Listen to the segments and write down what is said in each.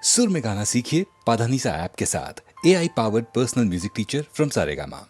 सुर में गाना सीखिए पाधानीसा ऐप के साथ। AI powered personal music teacher from Saregama.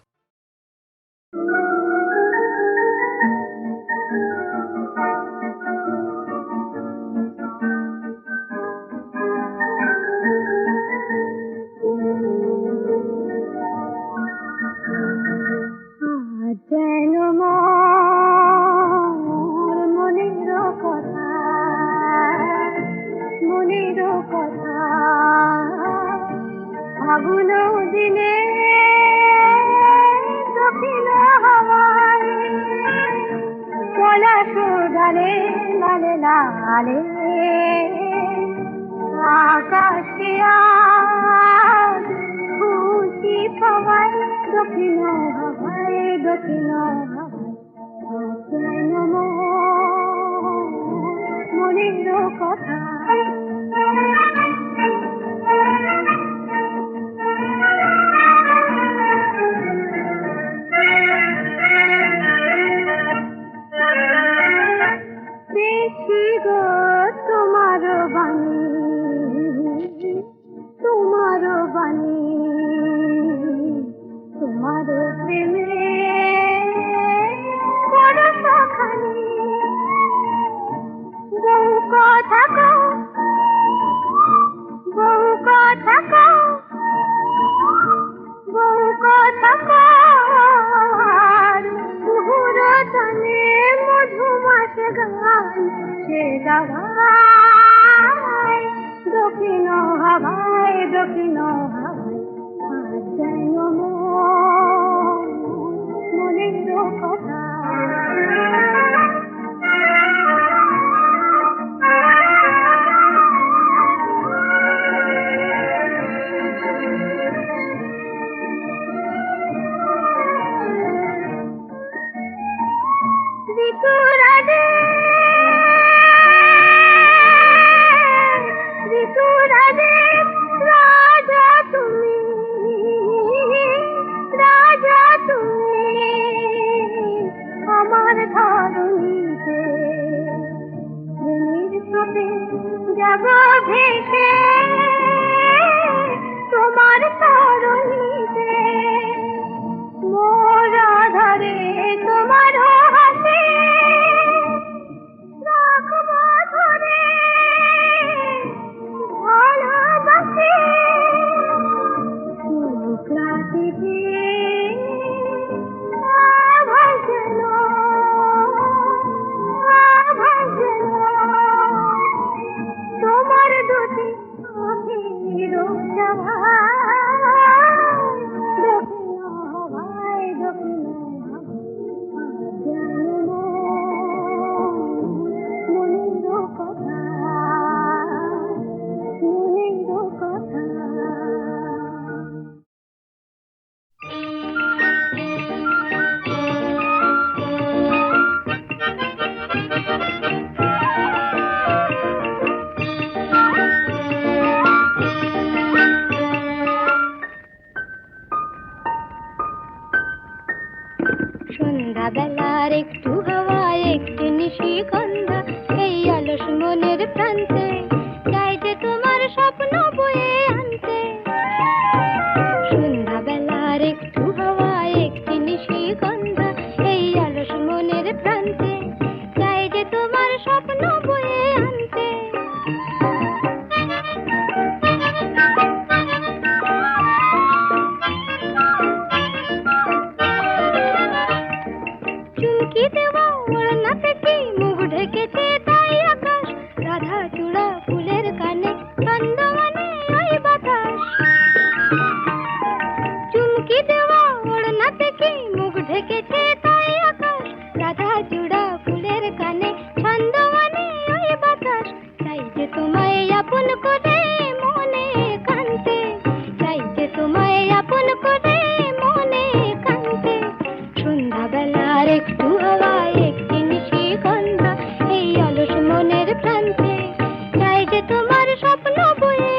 স্বপ্ন বয়ে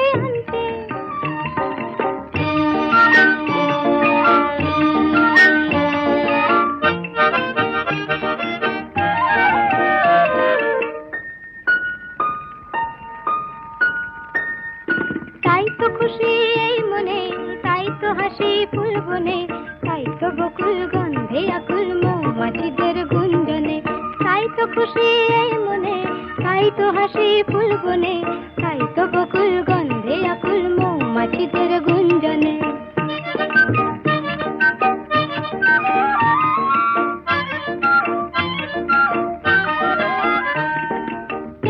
তাই তো খুশি এই মনে, তাই তো হাসি ফুল বনে, তাই তো বকুল গন্ধে আকুল মৌমাছিদের গুঞ্জনে। তাই তো খুশি এই মনে, তাই তো হাসি ফুল বনে, তাই তো বকুল গন্ধে আকুল মৌমাছিদের গুঞ্জনে।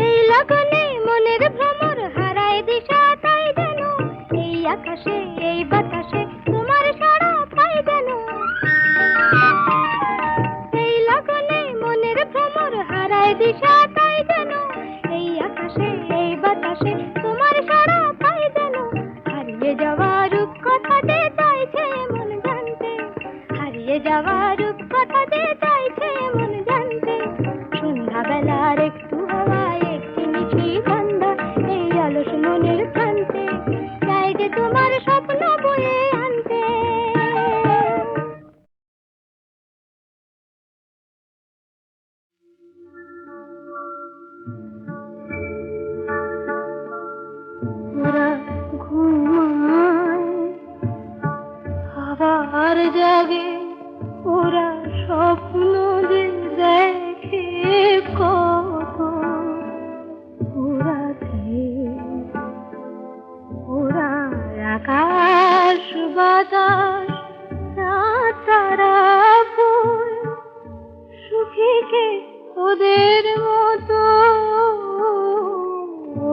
এই লগনে মনের ভ্রমর হারায় দিশা, তাই যেন এই আকাশে এই বাতাসে তোমার সারা পাই যেন। এই লগনে মনের ভ্রমর হারায় দিশা, তাই যেন এই আকাশে এই বাতাসে তোমার সারা পাই যেন। হারিয়ে যাওয়া রূপ কথা যে চাইছে মন জানতে, হারিয়ে যাওয়া রূপ কথা যে চাইছে মন জানতে। সন্ধ্যাবেলার একটু হাওয়ায় একটি মিঠি গন্ধ এই অলস মনের প্রান্তে, চাই যে তোমার স্বপ্ন বয়ে আনতে। ওরা ঘুমায় আবার জাগে, ওরা স্বপ্ন যে দেখে কত। ওরা ওরা আকাশ বাতাস রাত তারা ফুল সুখীকে ওদের মতো।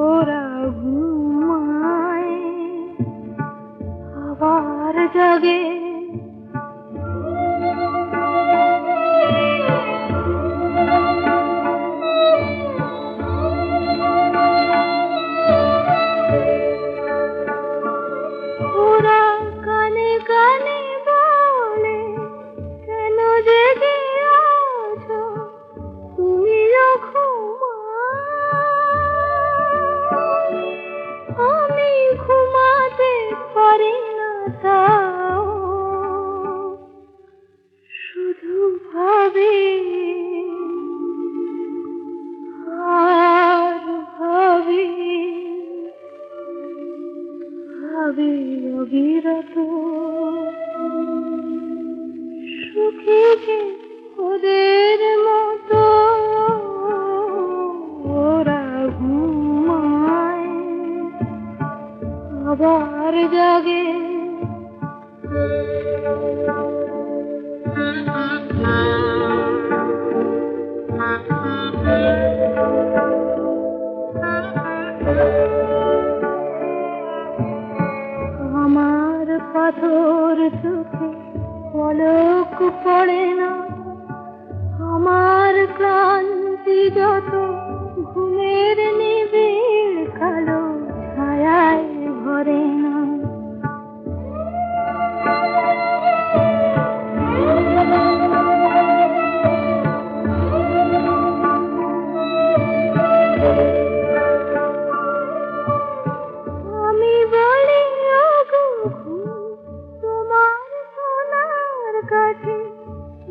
ওরা ঘুমায় আবার জাগে। ওরা কানে কানে বলে, কেন জেগে আছো তুমিও ঘুমাও। আমি ঘুমাতে পারি না তাও, শুধু ভাবি আর ভাবি, ভাবি অবিরত। সুখী যে ওদের মতো। ওরা ঘুমায় আবার জাগে। আমার পাথর চোখে পলক পড়ে না, আমার ক্লান্তি যত ঘুমের নিবিড় কালো ছায়ায় ভরে না। আমি বলি ওগো ঘুম, তোমার সোনার কাছে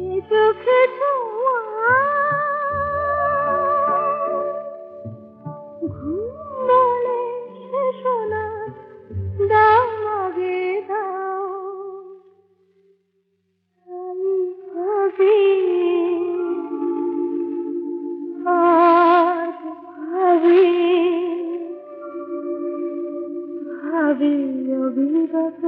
এ চোখে ছোঁয়া। ঘুম বলে সে সোনা দাও আগে দাও। আমি ভাবি আর ভাবি, ভাবি অবিরত।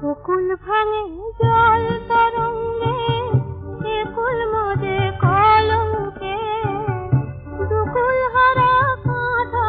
বকুল ভাঙে জল তরঙ্গে, একুল মোদে কলঙ্কে, দুকুল হারা কাঁথা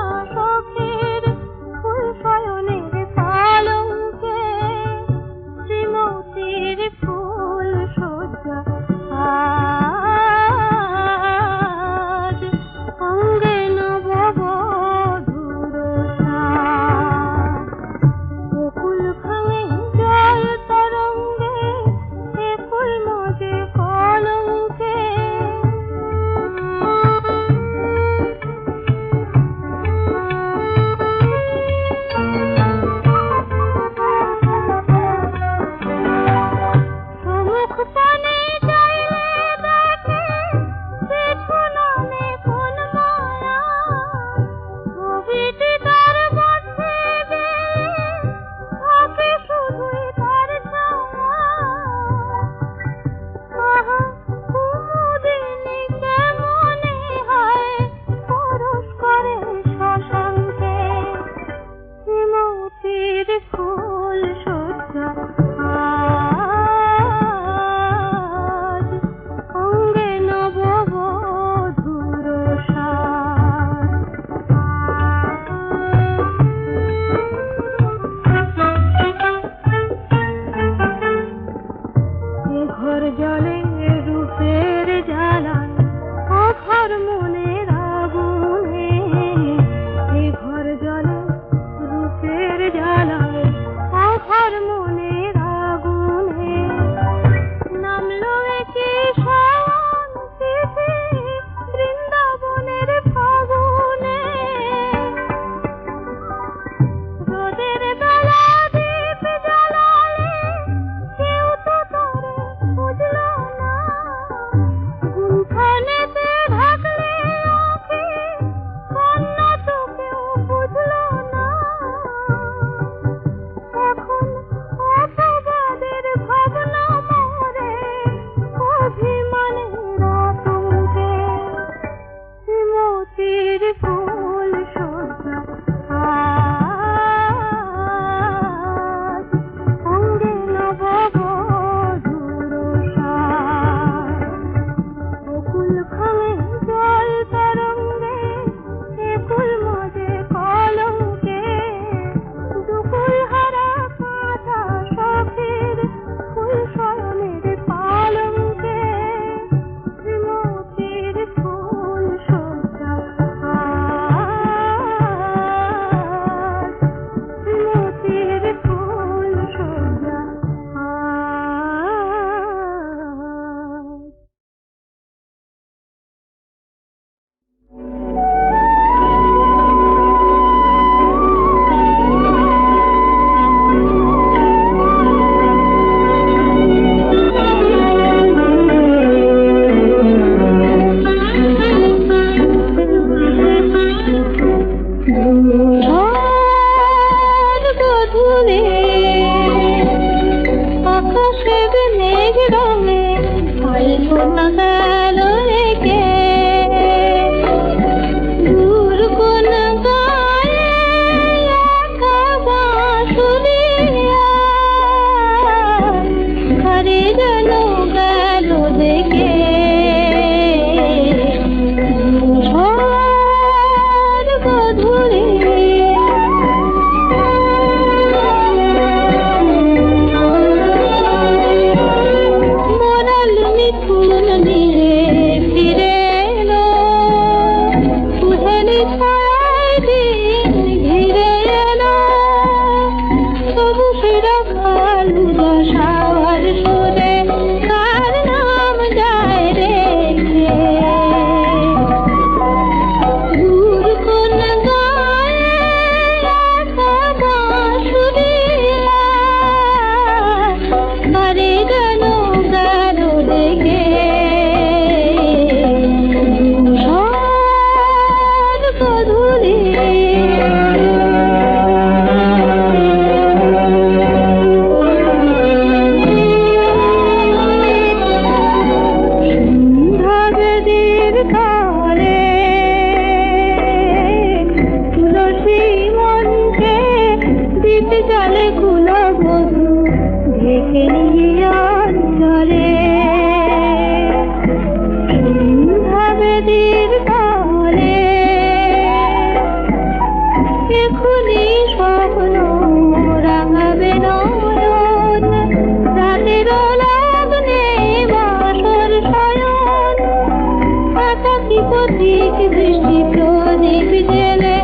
পথিক দৃষ্টি প্রদীপ জেলে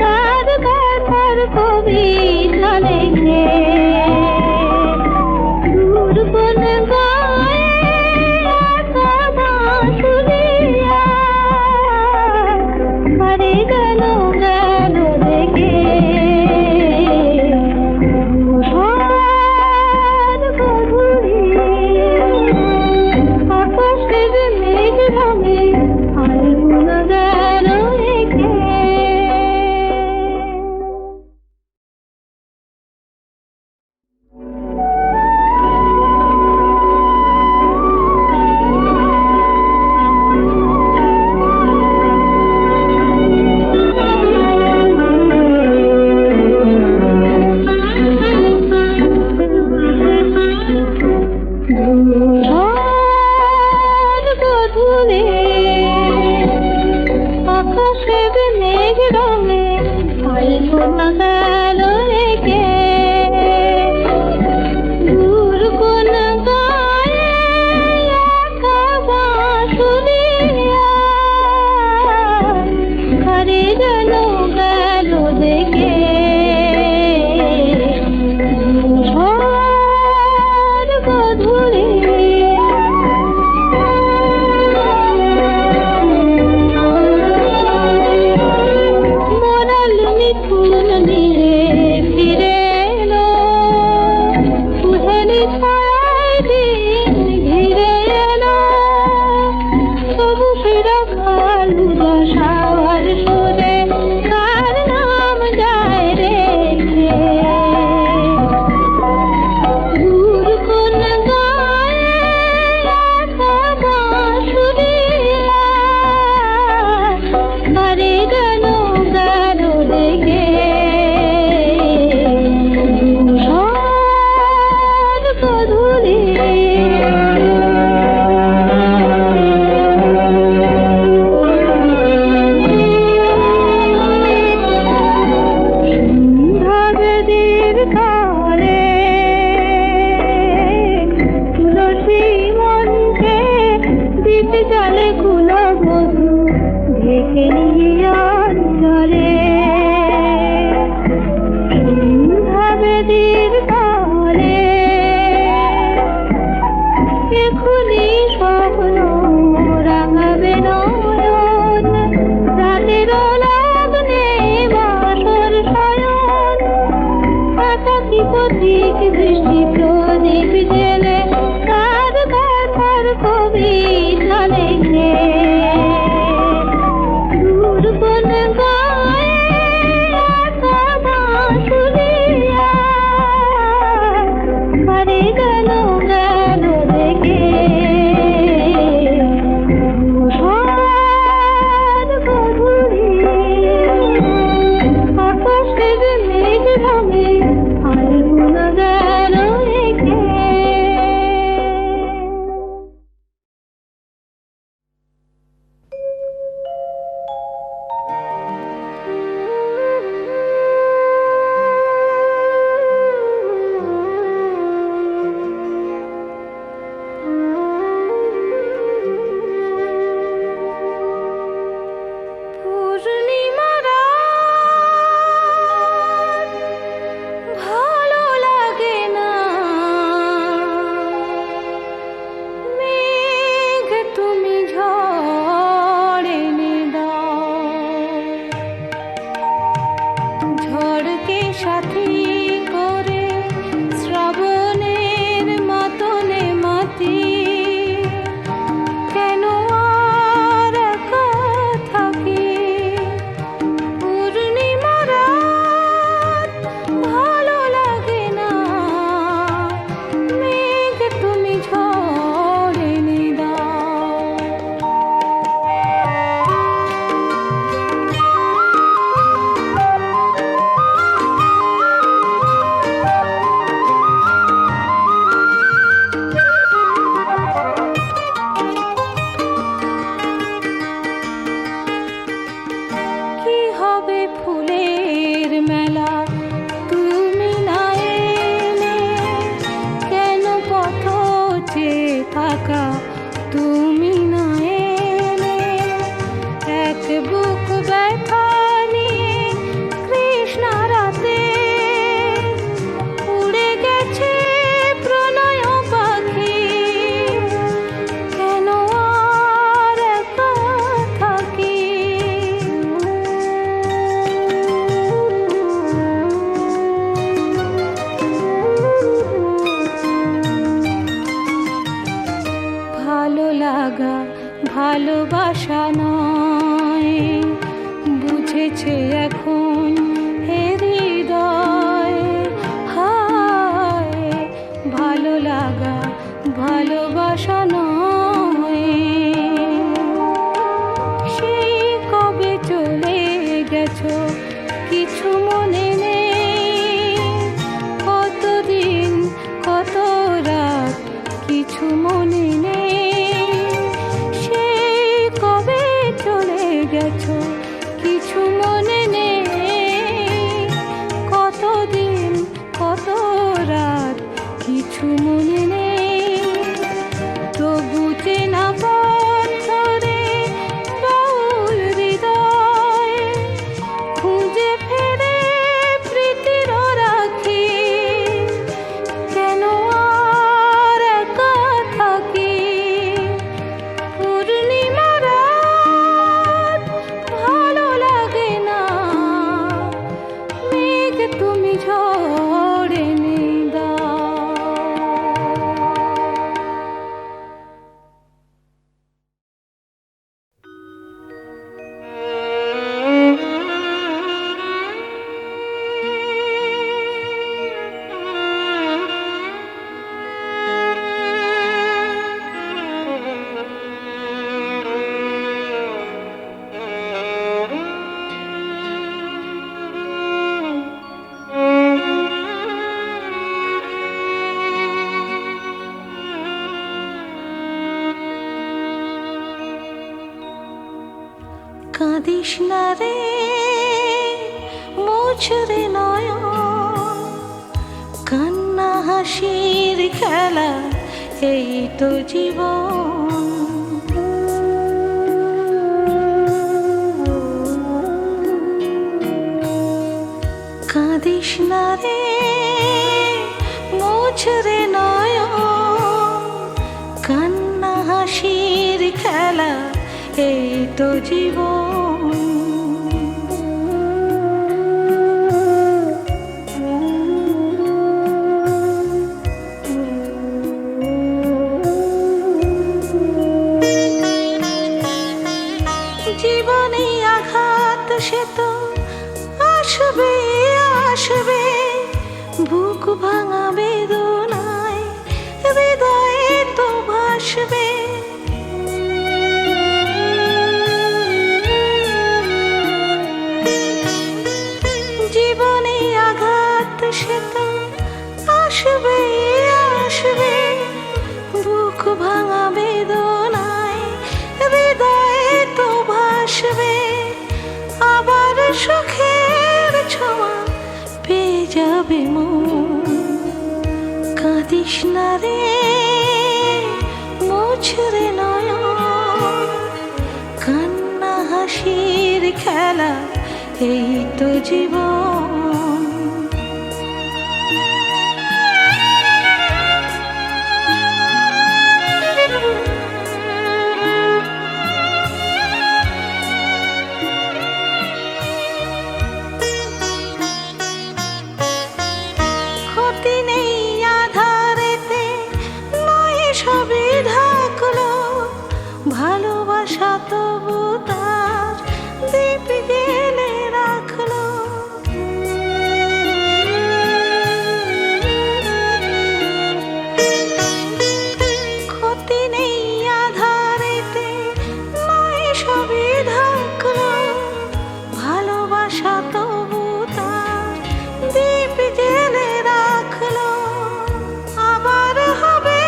তার ব্যথার কবিতা লেখে দূর কোন গায়ে একা বাঁশুরিয়া হারে গেল গেল দেখে ঝড় গধূলি আকাশের মেঘ ভাঙে আলগুন গেল রেখে ঝড় গধূলি আকাশের মেঘ রঙে আলগুন গেল রেখে দূর কোন গায়ে একা বাঁশুরিয়া হারে গেল গেল দেখে ঝড় গধূলি মরাল মিথুন নীরে ফিরে এলো কুহেলি ছায়ায় দিন ঘিরে এলো সবুজ রাখাল উদাসার সুরে কার নাম যায় রেখে দূর কোন গায়ে একা বাঁশুরিয়া হারে গেল গেল দেখে ঝড় গধূলি গেছো কিছু মনে নেই, কতদিন কত রাত কিছু মনে নেই, তবু চেনা পথ ধরে বাউল হৃদয় খুঁজে ফেরে প্রীতির রাখি, কেন আর একা থাকি। পূর্ণিমা রাত ভালো লাগে না, মেঘ তুমি ঝড় এনে দাও। কাঁদিস না রে মুছরে নয়ন, কান্না হাসির খেলা এই তো জীবন। কাঁদিস না রে মুছরে নয়ন, কান্না হাসির খেলা এই তো জীবন। জীবনে আঘাত সে তো আসবে আসবে, বুক ভাঙা বেদনায় হৃদয়ে তো ভাসবে। জীবনে আঘাত সে তো আসবে আসবে, বুক ভাঙা বেদনায় হৃদয়ে তো ভাসবে। আবার সুখের ছোঁয়া পেয়ে যাবে মন। কাঁদিস না রে মুছরে নয়ন, কান্না হাসির খেলা এই তো জীবন। ক্ষতি নেই আধারেতে নয় সবই ঢাকলো, ভালোবাসা তবু তার দীপ গেলে রাখলো। ক্ষতি নেই আধারেতে নয় সবই ঢাকলো, ভালোবাসা তবু তার দীপ জেলে রাখলো। আবার হবে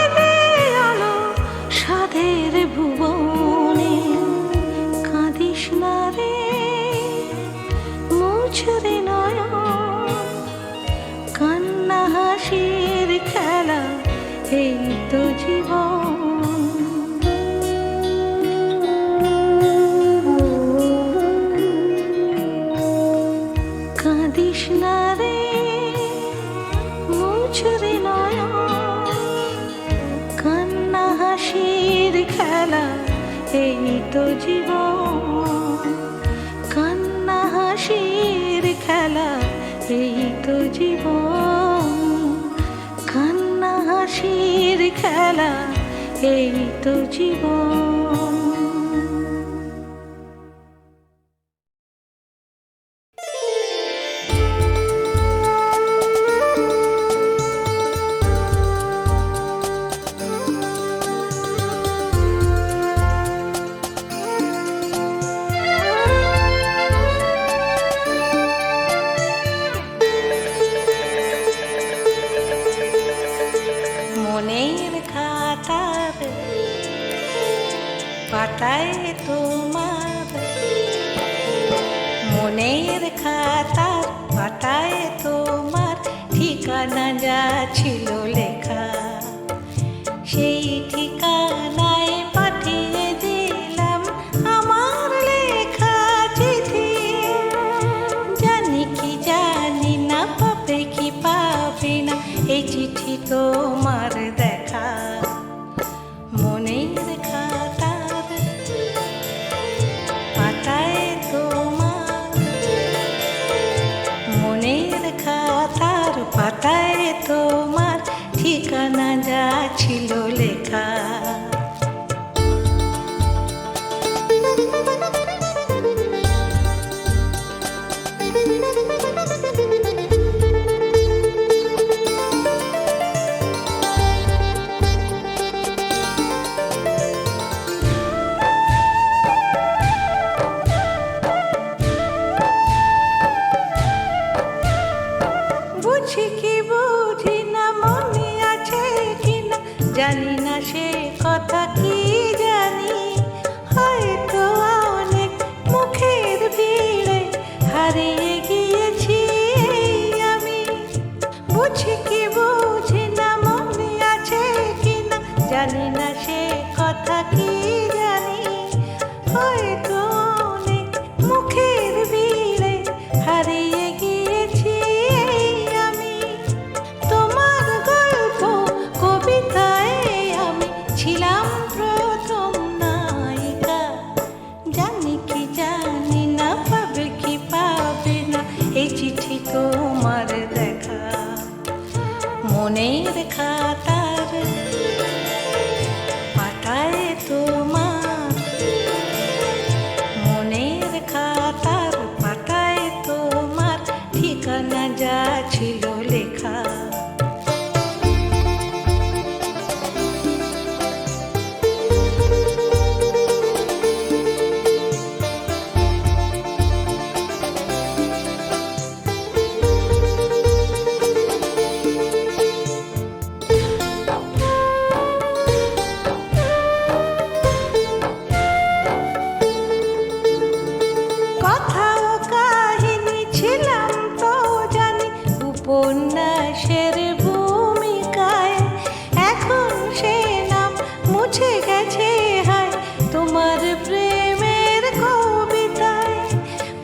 আলো সাধের ভুবনে, কাঁদিস না রে মুছরে নয়ন, কান্না হাসির খেলা এই তো জীবন। কাঁদিস না রে মুছরে নয়ন, কান্না হাসির খেলা এই তো জীবন। কান্না হাসির খেলা এই তো জীবন। কান্না হাসির খেলা এই তো জীবন। মনের খাতার মনের খাতার পাতায় তোমার ঠিকানা যা ছিল লেখা, সেই ঠিকানায় পাঠিয়ে দিলাম আমার লেখা চিঠি। জানি কি জানি না, পাবে কি পাবে না এই চিঠি তোমার দেখা। মনের খাতার পাতায় তোমার, মনের খাতার পাতায় তোমার ঠিকানা যা ছিল লেখা। বুঝি কি বুঝি না, মনে আছে কিনা জানি না সে কথা, কি জানি হয়তো অনেক মুখের ভিড়ে হারিয়ে গিয়েছি আমি। বুঝি কি বুঝি না, মনে আছে কিনা জানি না সে কথা, কি জানি হয়তো অনেক মুখের ভিড়ে হারিয়ে গিয়েছি আমি। তোমার গল্প কবিতায় আমি ছিলাম প্রথম নায়িকা। জানি কি জানি না, পাবে কি পাবে না এই চিঠি তোমার দেখা। মনের খাতার পাতায় তোমার, মনের খাতার পাতায় তোমার ঠিকানা যা ছিল লেখা। কথাও কাহিনী ছিলাম তো জানি উপন্যাসের ভূমিকায়। এখন সে নাম মুছে গেছে হায় তোমার প্রেমের কবিতায়।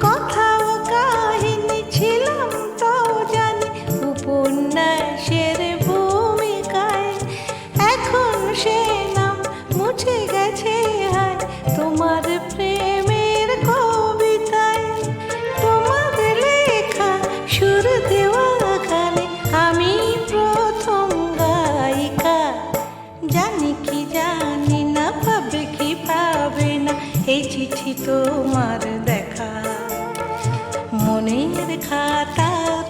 কথাও কাহিনী ছিলাম তো জানি উপন্যাসের ভূমিকায়। এখন সে নাম মুছে গেছে হায় তোমার প্রেমের কবিতায়। তোমার লেখা সুর দেওয়া গানে আমি প্রথম গায়িকা। জানি কি জানি না, পাবে কি পাবে না এই চিঠি তোমার দেখা। মনের খাতার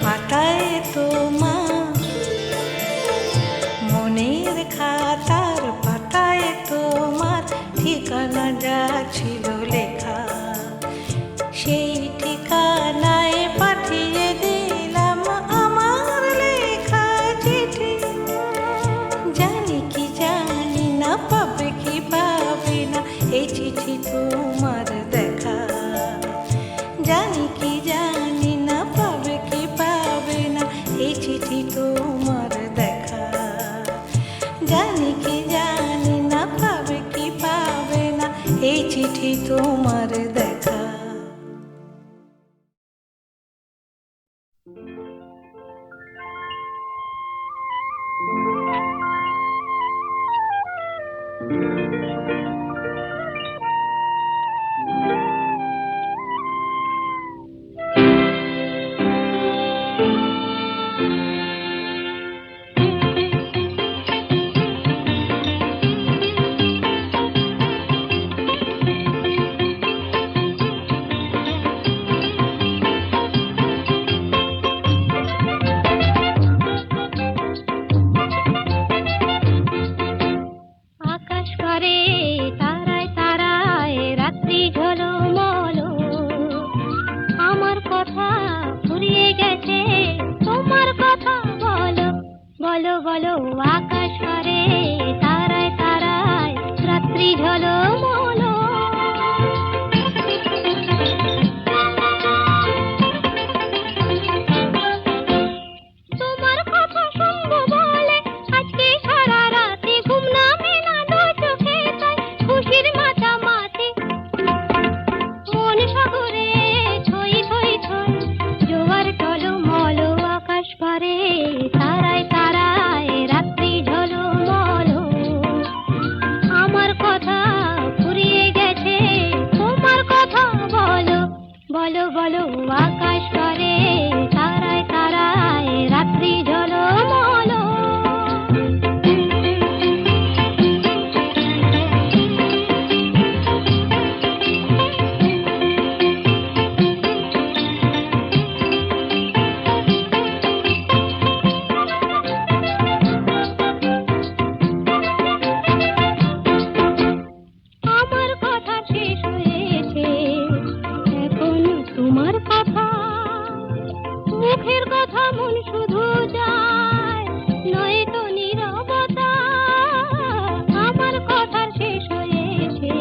পাতায় তোমার, মনের খাতার পাতায় তোমার ঠিকানা যা ছিল লেখা। সেই ঠিকানায় পাঠিয়ে দিলাম আমার লেখা চিঠি। জানি কি জানি না, পাবে কি পাবে না এই চিঠি তোমার দেখা। জানি কি জানি না, পাবে কি পাবে না এই চিঠি তোমার দেখা। জানি কি জানি না, পাবে কি পাবে না এই চিঠি তোমার দেখা। বলো বলো আকাশ পারে তারায় তারায় রাত্রি ঝলমলো। মন শুধু যায়, নয়তো নীরবতা। আমার কথার শেষ হয়েছে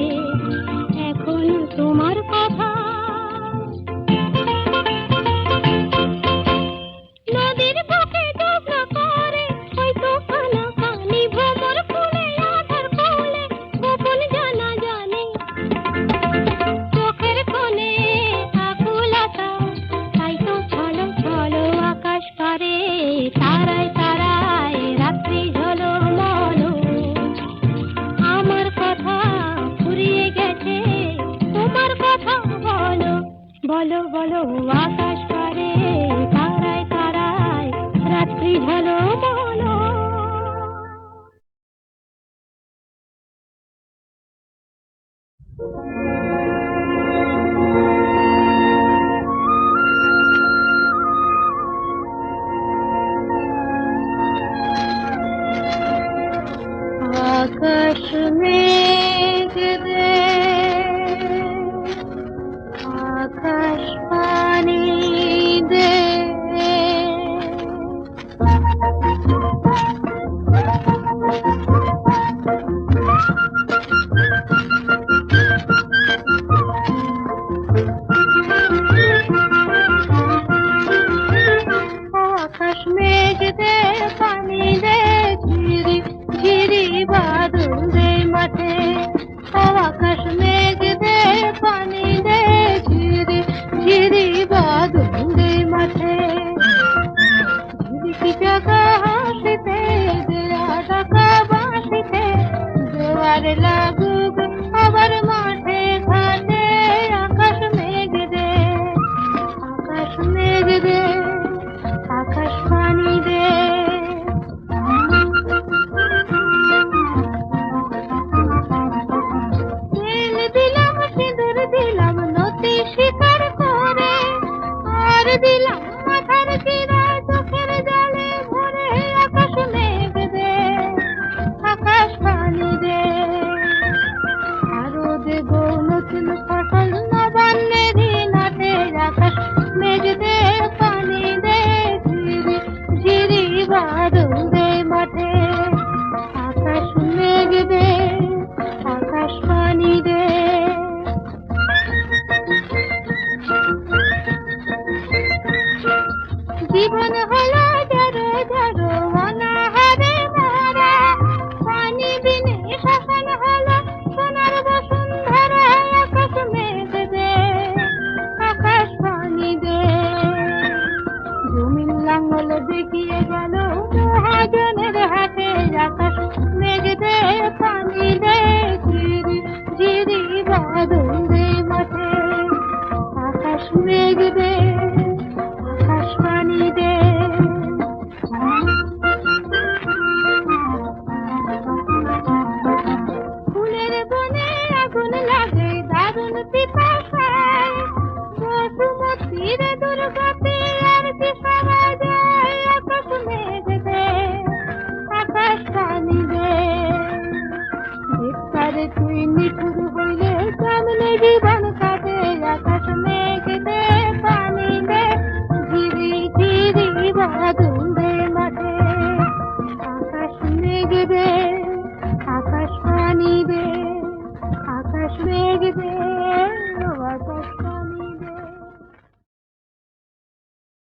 এখন তোমার কথা। নদীর বুকে ডুবলো করে হয়তো কানাকানি, ভ্রমর ফুলে আধার কোলে গোপন জানা জানি। চোখের কোণে আকুলতা, তাই তো ছলো ছলো আকাশ পারে, তারায় তারায় রাত্রি ঝলমলো। আমার কথা ফুরিয়ে গেছে, তোমার কথা বলো, বলো বলো আকাশ পারে, তারায় তারায় রাত্রি ঝলমলো। আকাশ মেঘ রে, আকাশ পানি দে, আকাশ মেঘ দে, পানি দে, ঝিরি ঝিরি বাদল দে মাঠে। আকাশ মেঘ দে, পানি দে, ঝিরি ঝিরি বাদল দে মাঠে। ঝিরিকি জাগা হাসিতে, দেয়া ডাকা বাঁশিতে, জোয়ার লাগুক আবার মাঠে ঘাটে। আকাশ মেঘ দে, আকাশ মেঘ দে, আকাশ পানি দে। তেল দিলাম সিঁদুর দিলাম নতি শিকার করে, আর দিলাম মাথার চিরা চোখের জলে ভরে। আকাশ মেঘ দে, আকাশ পানি দে, আরো দেব নতুন